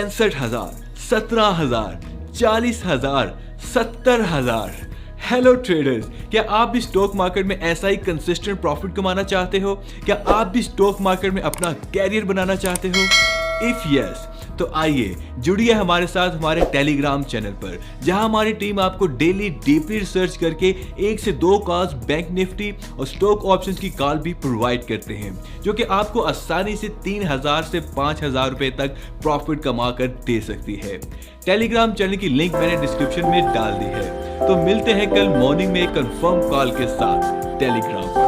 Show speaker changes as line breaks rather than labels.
65,000, 17,000, 40,000, 70,000। Hello traders, क्या आप भी स्टॉक मार्केट में ऐसा ही कंसिस्टेंट प्रॉफिट कमाना चाहते हो? क्या आप भी स्टॉक मार्केट में अपना कैरियर बनाना चाहते हो? इफ यस, तो आइए जुड़िए हमारे साथ हमारे टेलीग्राम चैनल पर, जहां हमारी टीम आपको डेली डीपली रिसर्च करके 1 से 2 कॉल्स बैंक निफ्टी और स्टॉक ऑप्शंस की कॉल भी प्रोवाइड करते हैं, जो कि आपको आसानी से 3,000 से 5,000 रुपए तक प्रॉफिट कमा कर दे सकती है। टेलीग्राम चैनल की लिंक मैंने डिस्क्रिप्शन में डाल दी है। तो मिलते हैं कल मॉर्निंग में एक कंफर्म कॉल के साथ टेलीग्राम।